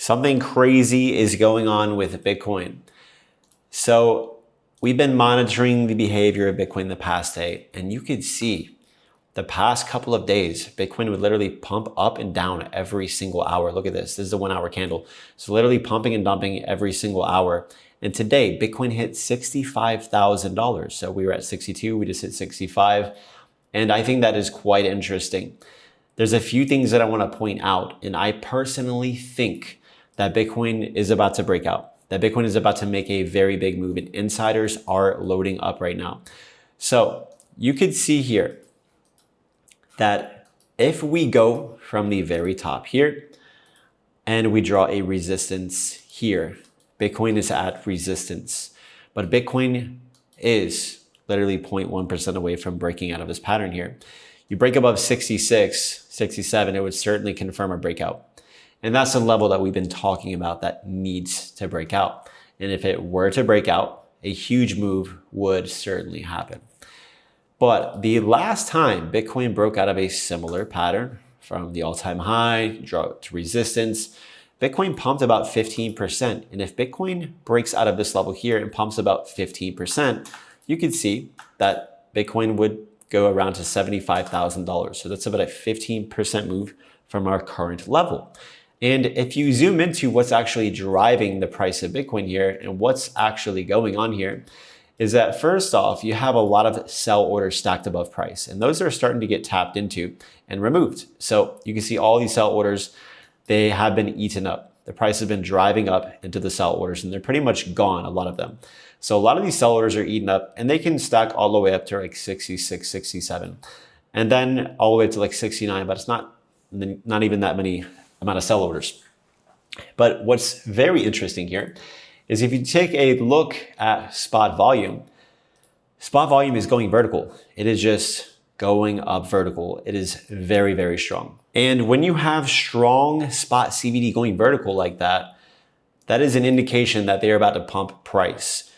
Something crazy is going on with Bitcoin. So we've been monitoring the behavior of Bitcoin the past day, and you could see the past couple of days, Bitcoin would literally pump up and down every single hour. Look at this. This is a 1 hour candle. So literally pumping and dumping every single hour. And today, Bitcoin hit $65,000. So we were at 62, we just hit 65. And I think that is quite interesting. There's a few things that I want to point out. And I personally think that Bitcoin is about to break out, that Bitcoin is about to make a very big move, and insiders are loading up right now. So you could see here that if we go from the very top here and we draw a resistance here, Bitcoin is at resistance, but Bitcoin is literally 0.1% away from breaking out of this pattern here. You break above 66, 67, it would certainly confirm a breakout. And that's the level that we've been talking about that needs to break out. And if it were to break out, a huge move would certainly happen. But the last time Bitcoin broke out of a similar pattern from the all-time high, draw to resistance, Bitcoin pumped about 15%. And if Bitcoin breaks out of this level here and pumps about 15%, you can see that Bitcoin would go around to $75,000. So that's about a 15% move from our current level. And if you zoom into what's actually driving the price of Bitcoin here and what's actually going on here, is that first off, you have a lot of sell orders stacked above price, and those are starting to get tapped into and removed. So you can see all these sell orders, they have been eaten up. The price has been driving up into the sell orders, and they're pretty much gone, a lot of them. So a lot of these sell orders are eaten up, and they can stack all the way up to like 66, 67, and then all the way to like 69, but it's not even that many amount of sell orders. But what's very interesting here is if you take a look at spot volume is going vertical. It is just going up vertical. It is very, very strong. And when you have strong spot CBD going vertical like that, that is an indication that they're about to pump price.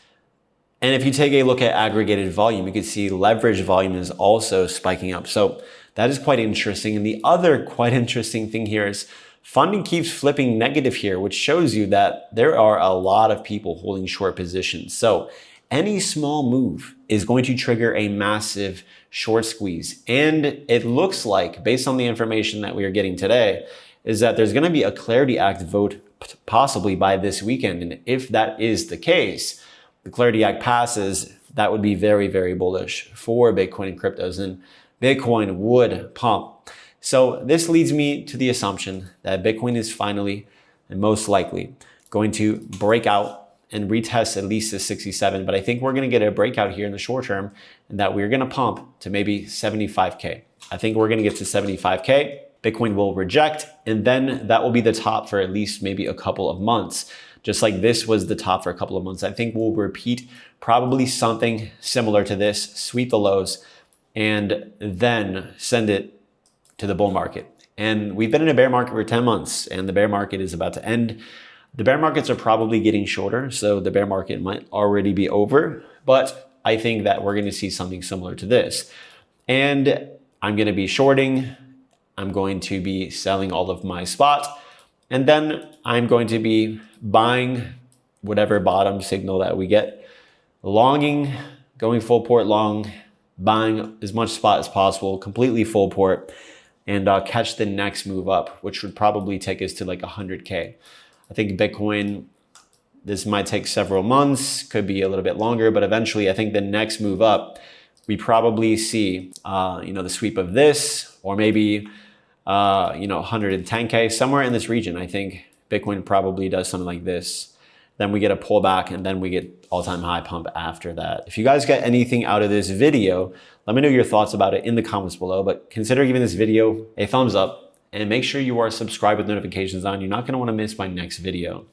And if you take a look at aggregated volume, you can see leverage volume is also spiking up. So that is quite interesting. And the other quite interesting thing here is funding keeps flipping negative here, which shows you that there are a lot of people holding short positions. So any small move is going to trigger a massive short squeeze. And it looks like, based on the information that we are getting today, is that there's going to be a Clarity Act vote possibly by this weekend. And if that is the case, the Clarity Act passes, that would be very, very bullish for Bitcoin and cryptos, and Bitcoin would pump. So this leads me to the assumption that Bitcoin is finally and most likely going to break out and retest at least the 67. But I think we're going to get a breakout here in the short term, and that we're going to pump to maybe 75K. I think we're going to get to 75K. Bitcoin will reject, and then that will be the top for at least maybe a couple of months. Just like this was the top for a couple of months. I think we'll repeat probably something similar to this, sweep the lows, and then send it to the bull market. And we've been in a bear market for 10 months, and the bear market is about to end. The bear markets are probably getting shorter, so the bear market might already be over, but I think that we're going to see something similar to this. And I'm going to be shorting, I'm going to be selling all of my spot, and then I'm going to be buying whatever bottom signal that we get, longing, going full port long, buying as much spot as possible, completely full port, and catch the next move up, which would probably take us to like 100K. I think Bitcoin, this might take several months, could be a little bit longer, but eventually I think the next move up, we probably see, the sweep of this, or maybe, 110K, somewhere in this region. I think Bitcoin probably does something like this. Then we get a pullback, and then we get all-time high pump after that. If you guys get anything out of this video, let me know your thoughts about it in the comments below, but consider giving this video a thumbs up and make sure you are subscribed with notifications on. You're not going to want to miss my next video.